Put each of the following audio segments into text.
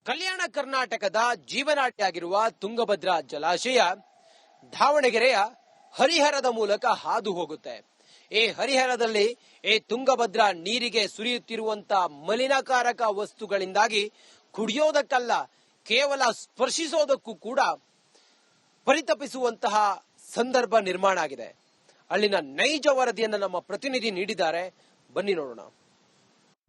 ಕಲ್ಯಾಣ ಕರ್ನಾಟಕದ ಜೀವನಾಡಿಯಾಗಿರುವ ತುಂಗಭದ್ರಾ ಜಲಾಶಯ ದಾವಣಗೆರೆಯ ಹರಿಹರದ ಮೂಲಕ ಹಾದು ಹೋಗುತ್ತೆ. ಈ ಹರಿಹರದಲ್ಲಿ ಈ ತುಂಗಭದ್ರಾ ನೀರಿಗೆ ಸುರಿಯುತ್ತಿರುವಂತಹ ಮಲಿನಕಾರಕ ವಸ್ತುಗಳಿಂದಾಗಿ ಕುಡಿಯೋದಕ್ಕಲ್ಲ, ಕೇವಲ ಸ್ಪರ್ಶಿಸೋದಕ್ಕೂ ಕೂಡ ಪರಿತಪಿಸುವಂತಹ ಸಂದರ್ಭ ನಿರ್ಮಾಣ ಆಗಿದೆ. ಅಲ್ಲಿನ ನೈಜ ವರದಿಯನ್ನು ನಮ್ಮ ಪ್ರತಿನಿಧಿ ನೀಡಿದ್ದಾರೆ, ಬನ್ನಿ ನೋಡೋಣ.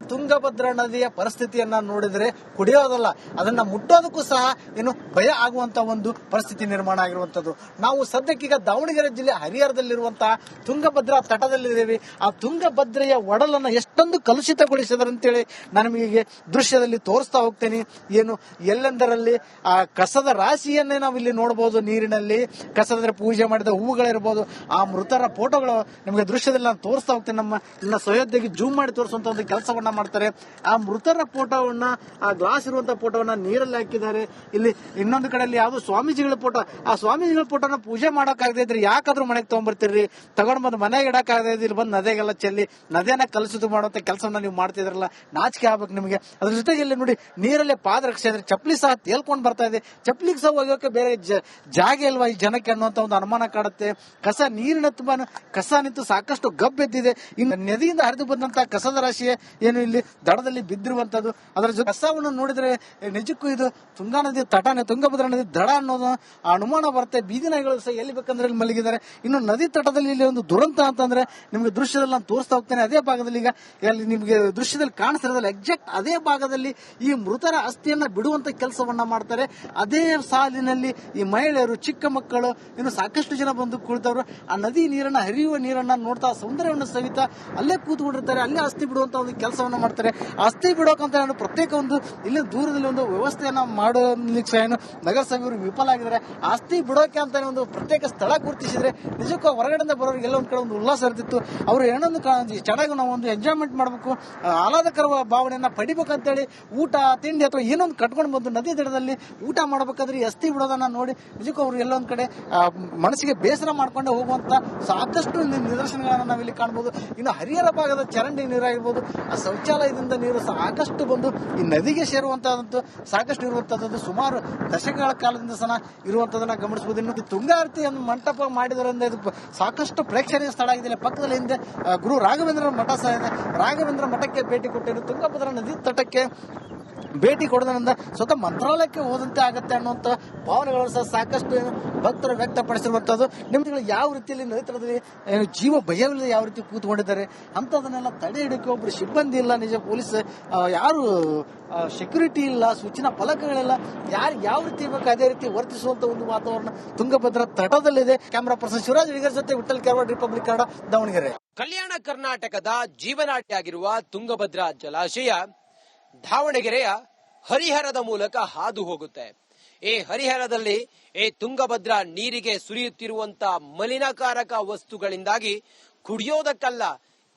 ತುಂಗಭದ್ರಾ ನದಿಯ ಪರಿಸ್ಥಿತಿಯನ್ನ ನೋಡಿದ್ರೆ ಕುಡಿಯೋದಲ್ಲ, ಅದನ್ನ ಮುಟ್ಟೋದಕ್ಕೂ ಸಹ ಏನು ಭಯ ಆಗುವಂತ ಒಂದು ಪರಿಸ್ಥಿತಿ ನಿರ್ಮಾಣ ಆಗಿರುವಂತದ್ದು. ನಾವು ಸದ್ಯಕ್ಕೀಗ ದಾವಣಗೆರೆ ಜಿಲ್ಲೆ ಹರಿಹರದಲ್ಲಿರುವಂತಹ ತುಂಗಭದ್ರಾ ತಟದಲ್ಲಿದ್ದೇವೆ. ಆ ತುಂಗಭದ್ರೆಯ ಒಡಲನ್ನ ಎಷ್ಟೊಂದು ಕಲುಷಿತಗೊಳಿಸಿದ್ರಂತೇಳಿ ನಾನು ನಿಮಗೆ ದೃಶ್ಯದಲ್ಲಿ ತೋರಿಸ್ತಾ ಹೋಗ್ತೇನೆ. ಏನು ಎಲ್ಲೆಂದರಲ್ಲಿ ಆ ಕಸದ ರಾಶಿಯನ್ನೇ ನಾವು ಇಲ್ಲಿ ನೋಡಬಹುದು. ನೀರಿನಲ್ಲಿ ಕಸದ ಪೂಜೆ ಮಾಡಿದ ಹೂವುಗಳಿರ್ಬೋದು, ಆ ಮೃತರ ಫೋಟೋಗಳು ನಿಮಗೆ ದೃಶ್ಯದಲ್ಲಿ ನಾನು ತೋರಿಸ್ತಾ ಹೋಗ್ತೇನೆ. ನಮ್ಮ ಸಹೋದ್ಯೋಗಿ ಜೂಮ್ ಮಾಡಿ ತೋರಿಸುವಂತ ಒಂದು ಕೆಲಸವನ್ನ ಮಾಡ್ತಾರೆ. ಆ ಮೃತರ ಫೋಟೋವನ್ನ, ಆ ಗ್ಲಾಸ್ ಇರುವಂತಹ ಫೋಟೋವನ್ನ ನೀರಲ್ಲಿ ಹಾಕಿದ್ದಾರೆ. ಇಲ್ಲಿ ಇನ್ನೊಂದು ಕಡೆಯಲ್ಲಿ ಯಾವ್ದು ಸ್ವಾಮೀಜಿಗಳ ಫೋಟೋ, ಆ ಸ್ವಾಮೀಜಿಗಳ ಫೋಟೋನ ಪೂಜೆ ಮಾಡೋಕ್ಕಾಗದೇ ಇದ್ರೆ ಯಾಕಾದ್ರೂ ಮನೆಗೆ ತಗೊಂಡ್ಬರ್ತೀರಿ, ತಗೊಂಡ್ ಬಂದು ಮನೆಗೆ ಇಡಕ್ಕಾಗದೇ ಇದ್ರೆ ಬಂದು ನದಿಗೆಲ್ಲ ಚೆಲ್ಲಿ ನದಿಯನ್ನ ಕಲುಷಿತ ಮಾಡುವಂತ ಕೆಲಸವನ್ನ ನೀವು ಮಾಡ್ತಿದ್ರಲ್ಲ, ನಾಚಿಕೆ ಆಗ್ಬೇಕು ನಿಮಗೆ. ಅದ್ರ ಜೊತೆಗೆ ಇಲ್ಲಿ ನೋಡಿ, ನೀರಲ್ಲೇ ಪಾದರಕ್ಷೆ ಅಂದ್ರೆ ಚಪ್ಪಲಿ ಸಹ ತೇಲ್ಕೊಂಡು ಬರ್ತಾ ಇದೆ. ಚಪ್ಪಲಿಗೆ ಸಹ ಹೋಗೋಕೆ ಬೇರೆ ಜಾಗ ಇಲ್ವಾ ಈ ಜನಕ್ಕೆ ಅನ್ನುವಂತ ಒಂದು ಅನುಮಾನ ಕಾಡುತ್ತೆ. ಕಸ ನೀರಿನ ತುಂಬಾ ಕಸ ನಿಂತು ಸಾಕಷ್ಟು ಗಬ್ಬೆದ್ದಿದೆ. ಇನ್ನು ನದಿಯಿಂದ ಹರಿದು ಬಂದಂತಹ ಕಸದ ರಾಶಿಯೇ ಏನು ಇಲ್ಲಿ ದಡದಲ್ಲಿ ಬಿದ್ದಿರುವಂತದ್ದು. ಅದರ ಜೊತೆ ಕಸವನ್ನು ನೋಡಿದ್ರೆ ನಿಜಕ್ಕೂ ಇದು ತುಂಗಾ ನದಿ ತಟನೆ, ತುಂಗಭದ್ರಾ ನದಿ ದಡ ಅನ್ನೋದು ಅನುಮಾನ ಬರುತ್ತೆ. ಬೀದಿ ನಾಯಿಗಳು ಸಹ ಎಲ್ಲಿ ಬೇಕಂದ್ರೆ ಇಲ್ಲಿ ಮಲಗಿದ್ದಾರೆ. ಇನ್ನು ನದಿ ತಟದಲ್ಲಿ ಇಲ್ಲಿ ಒಂದು ದುರಂತ ಅಂತಂದ್ರೆ ನಿಮ್ಗೆ ದೃಶ್ಯದಲ್ಲಿ ನಾನು ತೋರಿಸ್ತಾ ಹೋಗ್ತೇನೆ. ಅದೇ ಭಾಗದಲ್ಲಿ ಈಗ ಅಲ್ಲಿ ನಿಮ್ಗೆ ದೃಶ್ಯದಲ್ಲಿ ಕಾಣಿಸ್ತಿರೋದಿಲ್ಲ, ಎಕ್ಸಾಕ್ಟ್ ಅದೇ ಭಾಗದಲ್ಲಿ ಈ ಮೃತರ ಅಸ್ಥಿಯನ್ನ ಬಿಡುವಂತ ಕೆಲಸವನ್ನ ಮಾಡ್ತಾರೆ. ಅದೇ ಸಾಲಿನಲ್ಲಿ ಈ ಮಹಿಳೆಯರು, ಚಿಕ್ಕ ಮಕ್ಕಳು, ಇನ್ನು ಸಾಕಷ್ಟು ಜನ ಬಂದು ಕುಳಿತವರು ಆ ನದಿ ನೀರನ್ನ, ಹರಿಯುವ ನೀರನ್ನ ನೋಡ್ತಾ ಸೌಂದರ್ಯವನ್ನು ಸವಿತಾ ಅಲ್ಲೇ ಕೂತ್ಕೊಂಡಿರ್ತಾರೆ. ಅಲ್ಲೇ ಅಸ್ಥಿ ಬಿಡುವಂತ ಒಂದು ಕೆಲಸವನ್ನ ಮಾಡ್ತಾರೆ. ಅಸ್ಥಿ ಬಿಡೋಕಂತ ಪ್ರತ್ಯೇಕ ಒಂದು ಇಲ್ಲಿ ದೂರದಲ್ಲಿ ಒಂದು ವ್ಯವಸ್ಥೆಯನ್ನ ಮಾಡೋಲಿಕ್ಕೆ ಸಹ ನಗರಸಭೆಯವರು ವಿಫಲ ಆಗಿದ್ದಾರೆ. ಅಸ್ಥಿ ಬಿಡೋಕೆ ಅಂತ ಒಂದು ಪ್ರತ್ಯೇಕ ಸ್ಥಳ ಗುರುತಿಸಿದ್ರೆ ನಿಜಕ್ಕೂ ಹೊರಗಡೆಯಿಂದ ಬರೋರಿಗೆ ಎಲ್ಲ ಒಂದ್ ಕಡೆ ಒಂದು ಉಲ್ಲಾಸ ಇರ್ತಿತ್ತು. ಅವರು ಏನೊಂದು ಚೆನ್ನಾಗಿ ನಾವು ಒಂದು ಎಂಜಾಯ್ಮೆಂಟ್ ಮಾಡಬೇಕು, ಆಹ್ಲಾದಕರ ಭಾವನೆಯನ್ನ ಪಡಿಬೇಕಂತೇಳಿ ಊಟ ತಿಂಡಿ ಅಥವಾ ಏನೊಂದು ಕಟ್ಕೊಂಡು ಬಂದು ನದಿ ದಡದಲ್ಲಿ ಊಟ ಮಾಡ್ಬೇಕಾದ್ರೆ ಅಸ್ಥಿ ಬಿಡೋದನ್ನ ನೋಡಿ ನಿಜಕ್ಕೂ ಅವರು ಎಲ್ಲೊಂದ್ ಕಡೆ ಮನಸ್ಸಿಗೆ ಬೇಸರ ಮಾಡ್ಕೊಂಡು ಹೋಗುವಂತ ಸಾಕಷ್ಟು ನಿದರ್ಶನಗಳನ್ನ ನಾವಿಲ್ಲಿ ಕಾಣಬಹುದು. ಇನ್ನು ಹರಿಹರ ಭಾಗದ ಚರಂಡಿ ನೀರಾಗಿರ್ಬೋದು, ಆ ಶೌಚಾಲಯದಿಂದ ನೀರು ಸಾಕಷ್ಟು ಬಂದು ಈ ನದಿಗೆ ಸೇರುವಂತಹದ್ದು ಸಾಕಷ್ಟು ಇರುವಂತದ್ದು. ಸುಮಾರು ದಶಕಗಳ ಕಾಲದಿಂದ ಸಹ ಇರುವಂತದನ್ನ ಗಮನಿಸಬಹುದು. ಇನ್ನು ತುಂಗಾರತಿ ಮಂಟಪ ಮಾಡಿದ್ರಿಂದ ಇದು ಸಾಕಷ್ಟು ಪ್ರೇಕ್ಷಣೀಯ ಸ್ಥಳ ಆಗಿದೆ. ಪಕ್ಕದಲ್ಲಿ ಹಿಂದೆ ಗುರು ರಾಘವೇಂದ್ರ ಮಠ ಸಹ ಇದೆ. ರಾಘವೇಂದ್ರ ಮಠಕ್ಕೆ ಭೇಟಿ ಕೊಟ್ಟಿದ್ದು ತುಂಗಭದ್ರಾ ನದಿ ತಟಕ್ಕೆ ಭೇಟಿ ಕೊಡೋದ್ರಿಂದ ಸ್ವತಃ ಮಂತ್ರಾಲಯಕ್ಕೆ ಹೋದಂತೆ ಆಗತ್ತೆ ಅನ್ನುವಂತ ಭಾವನೆಗಳು ಸಹ ಸಾಕಷ್ಟು ಭಕ್ತರು ವ್ಯಕ್ತಪಡಿಸಿರುವಂತದ್ದು. ನಿಮ್ಗೆ ಯಾವ ರೀತಿಯಲ್ಲಿ ನದಿ ತಟದಲ್ಲಿ ಜೀವ ಭಯವಿಲ್ಲದೆ ಯಾವ ರೀತಿ ಕೂತ್ಕೊಂಡಿದ್ದಾರೆ ಅಂತದನ್ನೆಲ್ಲ ತಡೆ ಹಿಡಿಯೋಕೆ ಒಬ್ರು ಸಿಬ್ಬಂದಿ ಇಲ್ಲ. ನಿಜ ಪೊಲೀಸ್ ಯಾರು ಸೆಕ್ಯೂರಿಟಿ ಇಲ್ಲ, ಸೂಚನಾ ಫಲಕಗಳಿಲ್ಲ. ಯಾರು ಯಾವ ರೀತಿ ಬೇಕು ಅದೇ ರೀತಿ ವರ್ತಿಸುವಂತ ಒಂದು ವಾತಾವರಣ ತುಂಗಭದ್ರಾ ತಟದಲ್ಲಿದೆ. ಕ್ಯಾಮರಾ ಪರ್ಸನ್ ಶಿವರಾಜ್ ಹಿಡಿಗರ್ ಜೊತೆ ವಿಠಲ್ ಕೆರವಾಡ್, ರಿಪಬ್ಲಿಕ್ ಕನ್ನಡ, ದಾವಣಗೆರೆ. ಕಲ್ಯಾಣ ಕರ್ನಾಟಕದ ಜೀವನಾಡಿಯಾಗಿರುವ ತುಂಗಭದ್ರಾ ಜಲಾಶಯ ದಾವಣಗೆರೆಯ ಹರಿಹರದ ಮೂಲಕ ಹಾದು ಹೋಗುತ್ತೆ. ಈ ಹರಿಹರದಲ್ಲಿ ಈ ತುಂಗಭದ್ರಾ ನೀರಿಗೆ ಸುರಿಯುತ್ತಿರುವಂತಹ ಮಲಿನಕಾರಕ ವಸ್ತುಗಳಿಂದಾಗಿ ಕುಡಿಯೋದಕ್ಕಲ್ಲ,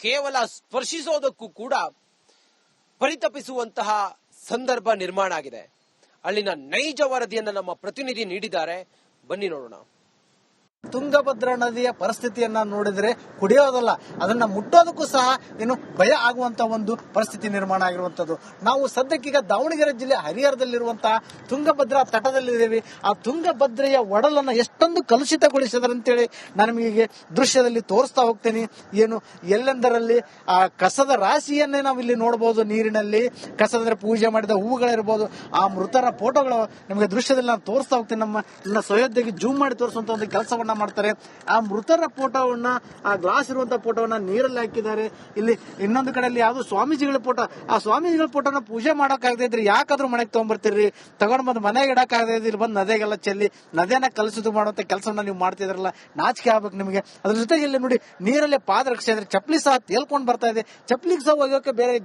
ಕೇವಲ ಸ್ಪರ್ಶಿಸೋದಕ್ಕೂ ಕೂಡ ಪರಿತಪಿಸುವಂತಹ ಸಂದರ್ಭ ನಿರ್ಮಾಣ ಆಗಿದೆ. ಅಲ್ಲಿನ ನೈಜ ವರದಿಯನ್ನು ನಮ್ಮ ಪ್ರತಿನಿಧಿ ನೀಡಿದ್ದಾರೆ, ಬನ್ನಿ ನೋಡೋಣ. ತುಂಗಭದ್ರಾ ನದಿಯ ಪರಿಸ್ಥಿತಿಯನ್ನ ನೋಡಿದ್ರೆ ಕುಡಿಯೋದಲ್ಲ, ಅದನ್ನ ಮುಟ್ಟೋದಕ್ಕೂ ಸಹ ಏನು ಭಯ ಆಗುವಂತ ಒಂದು ಪರಿಸ್ಥಿತಿ ನಿರ್ಮಾಣ ಆಗಿರುವಂತದ್ದು. ನಾವು ಸದ್ಯಕ್ಕೀಗ ದಾವಣಗೆರೆ ಜಿಲ್ಲೆ ಹರಿಹರದಲ್ಲಿರುವಂತಹ ತುಂಗಭದ್ರಾ ತಟದಲ್ಲಿದ್ದೇವೆ. ಆ ತುಂಗಭದ್ರೆಯ ಒಡಲನ್ನ ಎಷ್ಟೊಂದು ಕಲುಷಿತಗೊಳಿಸಿದ್ರಂತೇಳಿ ನಾನು ನಿಮಗೆ ದೃಶ್ಯದಲ್ಲಿ ತೋರಿಸ್ತಾ ಹೋಗ್ತೇನೆ. ಏನು ಎಲ್ಲೆಂದರಲ್ಲಿ ಆ ಕಸದ ರಾಶಿಯನ್ನೇ ನಾವು ಇಲ್ಲಿ ನೋಡಬಹುದು. ನೀರಿನಲ್ಲಿ ಕಸದ ಪೂಜೆ ಮಾಡಿದ ಹೂವುಗಳಿರ್ಬೋದು, ಆ ಮೃತರ ಫೋಟೋಗಳು ನಿಮಗೆ ದೃಶ್ಯದಲ್ಲಿ ನಾನು ತೋರಿಸ್ತಾ ಹೋಗ್ತೇನೆ. ನಮ್ಮ ಸಹೋದ್ಯೋಗಿ ಜೂಮ್ ಮಾಡಿ ತೋರಿಸುವಂತ ಒಂದು ಕೆಲಸವನ್ನ ಮಾಡ್ತಾರೆ. ಆ ಮೃತರ ಫೋಟೋವನ್ನ, ಆ ಗ್ಲಾಸ್ ಇರುವಂತಹ ಫೋಟೋವನ್ನ ನೀರಲ್ಲಿ ಹಾಕಿದ್ದಾರೆ. ಇಲ್ಲಿ ಇನ್ನೊಂದು ಕಡೆಯಲ್ಲಿ ಯಾವ್ದು ಸ್ವಾಮೀಜಿಗಳ ಫೋಟೋ, ಆ ಸ್ವಾಮೀಜಿಗಳ ಫೋಟೋನ ಪೂಜೆ ಮಾಡೋಕ್ಕಾಗದೇ ಇದ್ರೆ ಯಾಕಾದ್ರೂ ಮನೆಗೆ ತಗೊಂಡ್ಬರ್ತೀರಿ, ತಗೊಂಡ್ ಬಂದು ಮನೆಗೆ ಇಡಕ್ಕಾಗದೇ ಇದ್ರೆ ಬಂದು ನದಿಗೆಲ್ಲ ಚೆಲ್ಲಿ ನದಿಯನ್ನ ಕಲುಷಿತ ಮಾಡುವಂತ ಕೆಲಸವನ್ನ ನೀವು ಮಾಡ್ತಿದ್ರಲ್ಲ, ನಾಚಿಕೆ ಆಗ್ಬೇಕು ನಿಮಗೆ. ಅದ್ರ ಜೊತೆಗೆ ಇಲ್ಲಿ ನೋಡಿ, ನೀರಲ್ಲೇ ಪಾದರಕ್ಷೆ ಅಂದ್ರೆ ಚಪ್ಪಲಿ ಸಹ ತೇಲ್ಕೊಂಡು ಬರ್ತಾ ಇದೆ. ಚಪ್ಪಲಿಗೆ ಸಹ ಹೋಗೋಕೆ ಬೇರೆ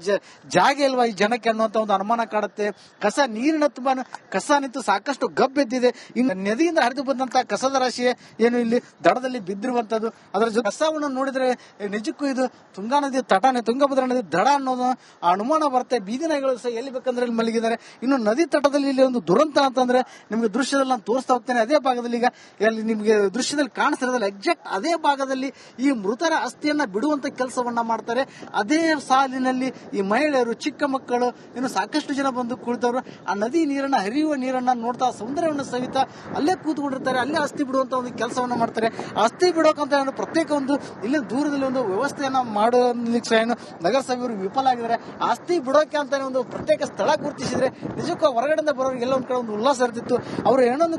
ಜಾಗ ಇಲ್ವಾ ಈ ಜನಕ್ಕೆ ಅನ್ನುವಂತ ಒಂದು ಅನುಮಾನ ಕಾಡುತ್ತೆ. ಕಸ ನೀರಿನ ತುಂಬಾ ಕಸ ನಿಂತು ಸಾಕಷ್ಟು ಗಬ್ಬೆದ್ದಿದೆ. ಇನ್ನು ನದಿಯಿಂದ ಹರಿದು ಬಂದಂತಹ ಕಸದ ರಾಶಿಯೇ ಏನು ಏನು ಇಲ್ಲಿ ದಡದಲ್ಲಿ ಬಿದ್ದಿರುವಂತದ್ದು. ಅದರ ಜೊತೆ ಕಸವನ್ನು ನೋಡಿದ್ರೆ ನಿಜಕ್ಕೂ ಇದು ತುಂಗಾ ನದಿ ತಟನೆ, ತುಂಗಭದ್ರಾ ನದಿ ದಡ ಅನ್ನೋದು ಅನುಮಾನ ಬರುತ್ತೆ. ಬೀದಿ ನಾಯಿಗಳು ಸಹ ಎಲ್ಲಿ ಬೇಕಂದ್ರೆ ಇಲ್ಲಿ ಮಲಗಿದ್ದಾರೆ. ಇನ್ನು ನದಿ ತಟದಲ್ಲಿ ಇಲ್ಲಿ ಒಂದು ದುರಂತ ಅಂತಂದ್ರೆ ನಿಮ್ಗೆ ದೃಶ್ಯದಲ್ಲಿ ನಾನು ತೋರಿಸ್ತಾ ಹೋಗ್ತೇನೆ. ಅದೇ ಭಾಗದಲ್ಲಿ ಈಗ ಇಲ್ಲಿ ನಿಮ್ಗೆ ದೃಶ್ಯದಲ್ಲಿ ಕಾಣಿಸ್ತಿರೋದಲ್ಲ, ಎಕ್ಸಾಕ್ಟ್ ಅದೇ ಭಾಗದಲ್ಲಿ ಈ ಮೃತರ ಅಸ್ಥಿಯನ್ನ ಬಿಡುವಂತ ಕೆಲಸವನ್ನ ಮಾಡ್ತಾರೆ. ಅದೇ ಸಾಲಿನಲ್ಲಿ ಈ ಮಹಿಳೆಯರು, ಚಿಕ್ಕ ಮಕ್ಕಳು, ಇನ್ನು ಸಾಕಷ್ಟು ಜನ ಬಂದು ಕುಳಿತವರು ಆ ನದಿ ನೀರನ್ನ, ಹರಿಯುವ ನೀರನ್ನ ನೋಡ್ತಾ ಸೌಂದರ್ಯವನ್ನು ಸವಿತಾ ಅಲ್ಲೇ ಕೂತ್ಕೊಂಡಿರ್ತಾರೆ. ಅಲ್ಲೇ ಅಸ್ಥಿ ಬಿಡುವಂತ ಒಂದು ಕೆಲಸವನ್ನ ಮಾಡ್ತಾರೆ. ಅಸ್ಥಿ ಬಿಡೋಕಂತ ಪ್ರತ್ಯೇಕ ಒಂದು ಇಲ್ಲಿ ದೂರದಲ್ಲಿ ಒಂದು ವ್ಯವಸ್ಥೆಯನ್ನ ಮಾಡೋದಕ್ಕೆ ಏನು ನಗರಸಭೆಯವರು ವಿಫಲ ಆಗಿದ್ದಾರೆ. ಅಸ್ಥಿ ಬಿಡೋಕೆ ಅಂತ ಒಂದು ಪ್ರತ್ಯೇಕ ಸ್ಥಳ ಗುರುತಿಸಿದ್ರೆ ನಿಜಕ್ಕೂ ಹೊರಗಡೆಯಿಂದ ಬರೋರಿಗೆ ಎಲ್ಲ ಒಂದ್ ಕಡೆ ಒಂದು ಉಲ್ಲಾಸ ಇರ್ತಿತ್ತು. ಅವರು ಏನೊಂದು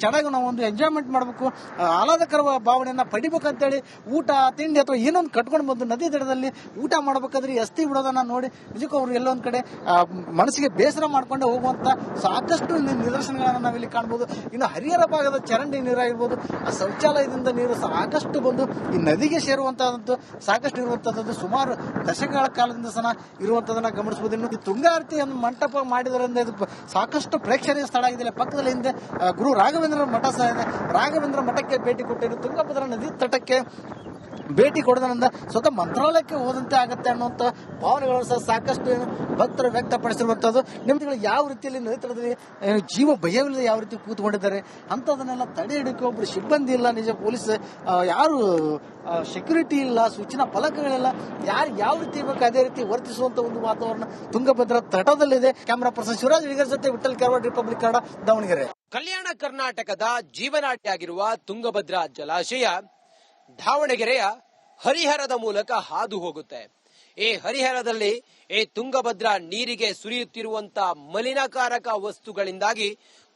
ಚೆನ್ನಾಗಿ ನಾವು ಒಂದು ಎಂಜಾಯ್ಮೆಂಟ್ ಮಾಡಬೇಕು, ಆಹ್ಲಾದಕರ ಭಾವನೆಯನ್ನ ಪಡಿಬೇಕಂತೇಳಿ ಊಟ ತಿಂಡಿ ಅಥವಾ ಏನೊಂದು ಕಟ್ಕೊಂಡು ಬಂದು ನದಿ ದಡದಲ್ಲಿ ಊಟ ಮಾಡ್ಬೇಕಾದ್ರೆ ಈ ಅಸ್ಥಿ ಬಿಡೋದನ್ನ ನೋಡಿ ನಿಜಕ್ಕೂ ಅವರು ಎಲ್ಲೊಂದ್ ಕಡೆ ಮನಸ್ಸಿಗೆ ಬೇಸರ ಮಾಡ್ಕೊಂಡು ಹೋಗುವಂತ ಸಾಕಷ್ಟು ನಿದರ್ಶನಗಳನ್ನ ನಾವಿಲ್ಲಿ ಕಾಣಬಹುದು. ಇನ್ನು ಹರಿಹರ ಭಾಗದ ಚರಂಡಿ ನೀರಾಗಿರ್ಬೋದು, ಆ ಶೌಚಾಲಯದಿಂದ ನೀರು ಸಾಕಷ್ಟು ಬಂದು ಈ ನದಿಗೆ ಸೇರುವಂತಹದ್ದು ಸಾಕಷ್ಟು ಇರುವಂತಹದ್ದು ಸುಮಾರು ದಶಕಗಳ ಕಾಲದಿಂದ ಸಹ ಇರುವಂತದನ್ನ ಗಮನಿಸಬಹುದು. ಇನ್ನು ತುಂಗಾರತಿ ಒಂದು ಮಂಟಪ ಮಾಡಿದ್ರಿಂದ ಇದು ಸಾಕಷ್ಟು ಪ್ರೇಕ್ಷಣೀಯ ಸ್ಥಳ ಆಗಿದೆ. ಪಕ್ಕದಲ್ಲಿ ಹಿಂದೆ ಗುರು ರಾಘವೇಂದ್ರ ಮಠ ಸಹ ಇದೆ. ರಾಘವೇಂದ್ರ ಮಠಕ್ಕೆ ಭೇಟಿ ಕೊಟ್ಟಿದ್ದು ತುಂಗಭದ್ರಾ ನದಿ ತಟಕ್ಕೆ ಭೇಟಿ ಕೊಡೋದ್ರಿಂದ ಸ್ವತಃ ಮಂತ್ರಾಲಯಕ್ಕೆ ಹೋದಂತೆ ಆಗತ್ತೆ ಅನ್ನುವಂತ ಭಾವನೆಗಳು ಸಹ ಸಾಕಷ್ಟು ಭಕ್ತರು ವ್ಯಕ್ತಪಡಿಸಿರುವಂತದ್ದು. ನಿಮ್ಗೆ ಯಾವ ರೀತಿಯಲ್ಲಿ ನದಿ ಜೀವ ಭಯವಿಲ್ಲದೆ ಯಾವ ರೀತಿ ಕೂತ್ಕೊಂಡಿದ್ದಾರೆ ಅಂತದನ್ನೆಲ್ಲ ತಡೆ ಹಿಡಿಕೆ ಒಬ್ರು ಸಿಬ್ಬಂದಿ ಇಲ್ಲ, ನಿಜ ಪೊಲೀಸ್ ಯಾರು ಸೆಕ್ಯೂರಿಟಿ ಇಲ್ಲ, ಸೂಚನಾ ಫಲಕಗಳಿಲ್ಲ, ಯಾರು ಯಾವ ರೀತಿ ಬೇಕು ಅದೇ ರೀತಿ ವರ್ತಿಸುವಂತ ಒಂದು ವಾತಾವರಣ ತುಂಗಭದ್ರಾ ತಟದಲ್ಲಿದೆ. ಕ್ಯಾಮರಾ ಪರ್ಸನ್ ಶಿವರಾಜ್ ಹಿಡಿಗರ್ ಜೊತೆ ವಿಠಲ್ ಕಾರ್ವಾಡ್, ರಿಪಬ್ಲಿಕ್ ಕನ್ನಡ, ದಾವಣಗೆರೆ. ಕಲ್ಯಾಣ ಕರ್ನಾಟಕದ ಜೀವನಾಡಿಯಾಗಿರುವ ತುಂಗಭದ್ರಾ ಜಲಾಶಯ ದಾವಣಗೆರೆಯ ಹರಿಹರದ ಮೂಲಕ ಹಾದು ಹೋಗುತ್ತೆ. ಈ ಹರಿಹರದಲ್ಲಿ ಈ ತುಂಗಭದ್ರಾ ನೀರಿಗೆ ಸುರಿಯುತ್ತಿರುವಂತಹ ಮಲಿನಕಾರಕ ವಸ್ತುಗಳಿಂದಾಗಿ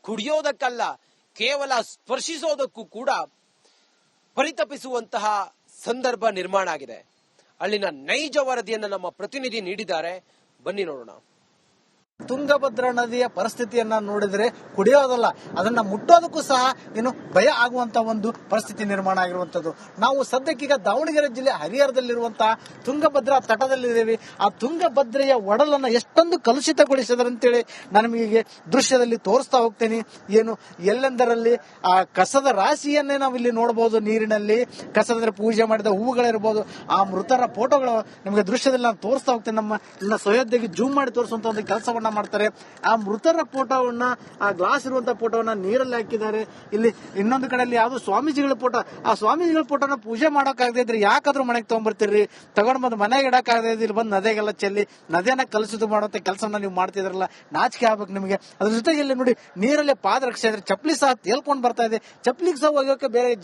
ಕುಡಿಯೋದಕ್ಕಲ್ಲ, ಕೇವಲ ಸ್ಪರ್ಶಿಸೋದಕ್ಕೂ ಕೂಡ ಪರಿತಪಿಸುವಂತಹ ಸಂದರ್ಭ ನಿರ್ಮಾಣ ಆಗಿದೆ. ಅಲ್ಲಿನ ನೈಜ ವರದಿಯನ್ನು ನಮ್ಮ ಪ್ರತಿನಿಧಿ ನೀಡಿದ್ದಾರೆ, ಬನ್ನಿ ನೋಡೋಣ. ತುಂಗಭದ್ರಾ ನದಿಯ ಪರಿಸ್ಥಿತಿಯನ್ನ ನೋಡಿದ್ರೆ ಕುಡಿಯೋದಲ್ಲ, ಅದನ್ನ ಮುಟ್ಟೋದಕ್ಕೂ ಸಹ ಏನು ಭಯ ಆಗುವಂತ ಒಂದು ಪರಿಸ್ಥಿತಿ ನಿರ್ಮಾಣ ಆಗಿರುವಂತದ್ದು. ನಾವು ಸದ್ಯಕ್ಕೀಗ ದಾವಣಗೆರೆ ಜಿಲ್ಲೆ ಹರಿಹರದಲ್ಲಿರುವಂತಹ ತುಂಗಭದ್ರಾ ತಟದಲ್ಲಿದ್ದೇವೆ. ಆ ತುಂಗಭದ್ರೆಯ ಒಡಲನ್ನ ಎಷ್ಟೊಂದು ಕಲುಷಿತಗೊಳಿಸಿದ್ರಂತೇಳಿ ನಾನು ನಿಮಗೆ ದೃಶ್ಯದಲ್ಲಿ ತೋರಿಸ್ತಾ ಹೋಗ್ತೇನೆ. ಏನು ಎಲ್ಲೆಂದರಲ್ಲಿ ಆ ಕಸದ ರಾಶಿಯನ್ನೇ ನಾವು ಇಲ್ಲಿ ನೋಡಬಹುದು. ನೀರಿನಲ್ಲಿ ಕಸದ ಪೂಜೆ ಮಾಡಿದ ಹೂವುಗಳಿರ್ಬೋದು, ಆ ಮೃತರ ಫೋಟೋಗಳು ನಿಮಗೆ ದೃಶ್ಯದಲ್ಲಿ ನಾನು ತೋರಿಸ್ತಾ ಹೋಗ್ತೇನೆ. ನಮ್ಮ ಸಹೋದ್ಯೋಗಿ ಜೂಮ್ ಮಾಡಿ ತೋರಿಸುವಂತ ಒಂದು ಕೆಲಸವನ್ನ ಮಾಡ್ತಾರೆ. ಆ ಮೃತರ ಫೋಟೋವನ್ನ, ಆ ಗ್ಲಾಸ್ ಇರುವಂತಹ ಫೋಟೋವನ್ನ ನೀರಲ್ಲಿ ಹಾಕಿದ್ದಾರೆ. ಇಲ್ಲಿ ಇನ್ನೊಂದು ಕಡೆಯಲ್ಲಿ ಯಾವ್ದು ಸ್ವಾಮೀಜಿಗಳ ಫೋಟೋ, ಆ ಸ್ವಾಮೀಜಿಗಳ ಫೋಟೋನ ಪೂಜೆ ಮಾಡೋಕಾಗದೇ ಇದ್ರೆ ಯಾಕಾದ್ರೂ ಮನೆಗೆ ತಗೊಂಡ್ಬರ್ತೀರಿ, ತಗೊಂಡ್ ಬಂದು ಮನೆಗೆ ಇಡಕ್ಕಾಗದೇ ಇಲ್ಲಿ ಬಂದು ನದಿಗೆಲ್ಲ ಚೆಲ್ಲಿ ನದಿಯನ್ನ ಕಲುಷಿತ ಮಾಡುವಂತ ಕೆಲಸವನ್ನ ನೀವು ಮಾಡ್ತಿದ್ರಲ್ಲ, ನಾಚಿಕೆ ಆಗ್ಬೇಕು ನಿಮಗೆ. ಅದ್ರ ಜೊತೆಗೆ ಇಲ್ಲಿ ನೋಡಿ ನೀರಲ್ಲೇ ಪಾದರಕ್ಷೆ ಇದ್ರೆ ಚಪ್ಪಲಿ ಸಹ ತೇಲ್ಕೊಂಡು ಬರ್ತಾ ಇದೆ. ಚಪ್ಪಲಿಗೆ ಸಹ ಹೋಗೋಕೆ ಬೇರೆ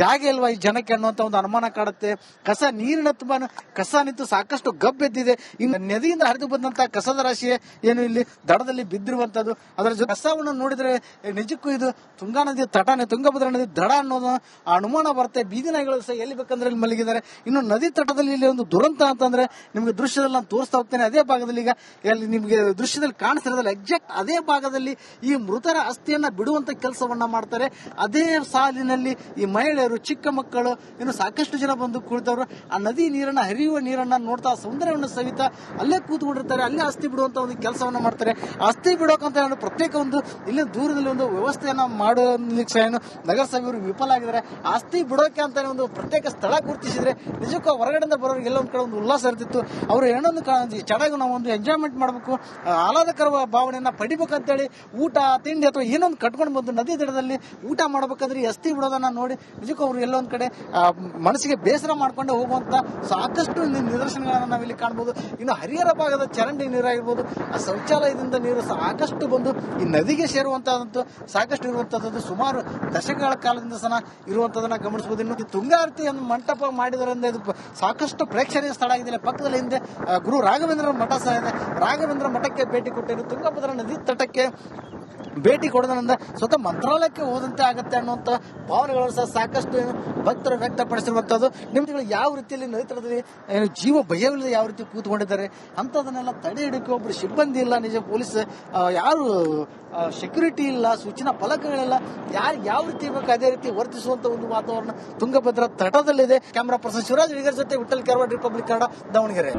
ಜಾಗ ಇಲ್ವಾ ಈ ಜನಕ್ಕೆ ಅನ್ನುವಂತ ಒಂದು ಅನುಮಾನ ಕಾಡುತ್ತೆ. ಕಸ ನೀರಿನ ತುಂಬಾ ಕಸ ನಿಂತು ಸಾಕಷ್ಟು ಗಬ್ಬೆದ್ದಿದೆ. ಇನ್ನು ನದಿಯಿಂದ ಹರಿದು ಬಂದಂತಹ ಕಸದ ರಾಶಿ ಏನು ಇಲ್ಲಿ ದಡದಲ್ಲಿ ಬಿದ್ದಿರುವಂತದ್ದು. ಅದರ ಜೊತೆ ಕಸವನ್ನು ನೋಡಿದ್ರೆ ನಿಜಕ್ಕೂ ಇದು ತುಂಗಾ ನದಿ ತಟನೆ, ತುಂಗಭದ್ರಾ ನದಿ ದಡ ಅನ್ನೋದು ಅನುಮಾನ ಬರುತ್ತೆ. ಬೀದಿ ನಾಯಿಗಳು ಸಹ ಎಲ್ಲಿ ಬೇಕಂದ್ರೆ ಇಲ್ಲಿ ಮಲಗಿದ್ದಾರೆ. ಇನ್ನು ನದಿ ತಟದಲ್ಲಿ ಇಲ್ಲಿ ಒಂದು ದುರಂತ ಅಂತಂದ್ರೆ ನಿಮ್ಗೆ ದೃಶ್ಯದಲ್ಲಿ ನಾನು ತೋರಿಸ್ತಾ ಹೋಗ್ತೇನೆ. ಅದೇ ಭಾಗದಲ್ಲಿ ಈಗ ಇಲ್ಲಿ ನಿಮ್ಗೆ ದೃಶ್ಯದಲ್ಲಿ ಕಾಣಿಸ್ತಿರೋದಲ್ಲ, ಎಕ್ಸಾಕ್ಟ್ ಅದೇ ಭಾಗದಲ್ಲಿ ಈ ಮೃತರ ಅಸ್ಥಿಯನ್ನ ಬಿಡುವಂತ ಕೆಲಸವನ್ನ ಮಾಡ್ತಾರೆ. ಅದೇ ಸಾಲಿನಲ್ಲಿ ಈ ಮಹಿಳೆಯರು, ಚಿಕ್ಕ ಮಕ್ಕಳು, ಇನ್ನು ಸಾಕಷ್ಟು ಜನ ಬಂದು ಕುಳಿತವರು ಆ ನದಿ ನೀರನ್ನ, ಹರಿಯುವ ನೀರನ್ನ ನೋಡ್ತಾ ಸೌಂದರ್ಯವನ್ನು ಸವಿತಾ ಅಲ್ಲೇ ಕೂತ್ಕೊಂಡಿರ್ತಾರೆ. ಅಲ್ಲೇ ಅಸ್ಥಿ ಬಿಡುವಂತ ಒಂದು ಕೆಲಸವನ್ನ ಮಾಡ್ತಾರೆ. ಅಸ್ಥಿ ಬಿಡೋಕಂತ ಪ್ರತ್ಯೇಕ ಒಂದು ಇಲ್ಲಿ ದೂರದಲ್ಲಿ ಒಂದು ವ್ಯವಸ್ಥೆಯನ್ನ ಮಾಡೋದಕ್ಕೆ ಏನು ನಗರಸಭೆಯವರು ವಿಫಲ ಆಗಿದ್ದಾರೆ. ಅಸ್ಥಿ ಬಿಡೋಕೆ ಅಂತ ಒಂದು ಪ್ರತ್ಯೇಕ ಸ್ಥಳ ಗುರುತಿಸಿದ್ರೆ ನಿಜಕ್ಕೂ ಹೊರಗಡೆಯಿಂದ ಬರೋರಿಗೆ ಎಲ್ಲ ಒಂದ್ ಕಡೆ ಒಂದು ಉಲ್ಲಾಸ ಇರ್ತಿತ್ತು. ಅವರು ಏನೊಂದು ಚೆನ್ನಾಗಿ ನಾವು ಒಂದು ಎಂಜಾಯ್ಮೆಂಟ್ ಮಾಡಬೇಕು, ಆಹ್ಲಾದಕರ ಭಾವನೆಯನ್ನ ಪಡಿಬೇಕಂತೇಳಿ ಊಟ ತಿಂಡಿ ಅಥವಾ ಏನೊಂದು ಕಟ್ಕೊಂಡು ಬಂದು ನದಿ ದಡದಲ್ಲಿ ಊಟ ಮಾಡ್ಬೇಕಾದ್ರೆ ಈ ಅಸ್ಥಿ ಬಿಡೋದನ್ನ ನೋಡಿ ನಿಜಕ್ಕೂ ಅವರು ಎಲ್ಲೊಂದ್ ಕಡೆ ಮನಸ್ಸಿಗೆ ಬೇಸರ ಮಾಡ್ಕೊಂಡು ಹೋಗುವಂತ ಸಾಕಷ್ಟು ನಿದರ್ಶನಗಳನ್ನ ನಾವಿಲ್ಲಿ ಕಾಣಬಹುದು. ಇನ್ನು ಹರಿಹರ ಭಾಗದ ಚರಂಡಿ ನೀರಾಗಿರ್ಬೋದು, ಆ ಶೌಚಾಲಯದಿಂದ ನೀರು ಸಾಕಷ್ಟು ಬಂದು ಈ ನದಿಗೆ ಸೇರುವಂತಹದ್ದು ಸಾಕಷ್ಟು ಇರುವಂತಹದ್ದು ಸುಮಾರು ದಶಕಗಳ ಕಾಲದಿಂದ ಸಹ ಇರುವಂತದನ್ನ ಗಮನಿಸಬಹುದು. ಇನ್ನು ತುಂಗಾರತಿ ಒಂದು ಮಂಟಪ ಮಾಡಿದ್ರಿಂದ ಇದು ಸಾಕಷ್ಟು ಪ್ರೇಕ್ಷಣೀಯ ಸ್ಥಳ ಆಗಿದೆ. ಪಕ್ಕದಲ್ಲಿ ಹಿಂದೆ ಗುರು ರಾಘವೇಂದ್ರ ಮಠ ಸಹ ಇದೆ. ರಾಘವೇಂದ್ರ ಮಠಕ್ಕೆ ಭೇಟಿ ಕೊಟ್ಟಿದ್ದು ತುಂಗಭದ್ರಾ ನದಿ ತಟಕ್ಕೆ ಭೇಟಿ ಕೊಡೋದ್ರಿಂದ ಸ್ವತಃ ಮಂತ್ರಾಲಯಕ್ಕೆ ಹೋದಂತೆ ಆಗತ್ತೆ ಅನ್ನುವಂತ ಭಾವನೆಗಳು ಸಹ ಸಾಕಷ್ಟು ಭಕ್ತರು ವ್ಯಕ್ತಪಡಿಸಿರುವಂತದ್ದು. ನಿಮ್ಗೆ ಯಾವ ರೀತಿಯಲ್ಲಿ ನದಿ ತಟದಲ್ಲಿ ಜೀವ ಭಯವಿಲ್ಲದೆ ಯಾವ ರೀತಿ ಕೂತ್ಕೊಂಡಿದ್ದಾರೆ ಅಂತದನ್ನೆಲ್ಲ ತಡೆ ಹಿಡಿಕೆ ಒಬ್ರು ಸಿಬ್ಬಂದಿ ಇಲ್ಲ, ನಿಜ ಪೊಲೀಸ್ ಯಾರು ಸೆಕ್ಯೂರಿಟಿ ಇಲ್ಲ, ಸೂಚನಾ ಫಲಕಗಳಿಲ್ಲ, ಯಾರು ಯಾವ ರೀತಿ ಬೇಕು ಅದೇ ರೀತಿ ವರ್ತಿಸುವಂತ ಒಂದು ವಾತಾವರಣ ತುಂಗಭದ್ರಾ ತಟದಲ್ಲಿದೆ. ಕ್ಯಾಮರಾ ಪರ್ಸನ್ ಶಿವರಾಜ್ ಹಿಡಿಗರ್ ಜೊತೆ ವಿಠಲ್ ಕಾರ್ವಾಡ್, ರಿಪಬ್ಲಿಕ್ ಕನ್ನಡ, ದಾವಣಗೆರೆ.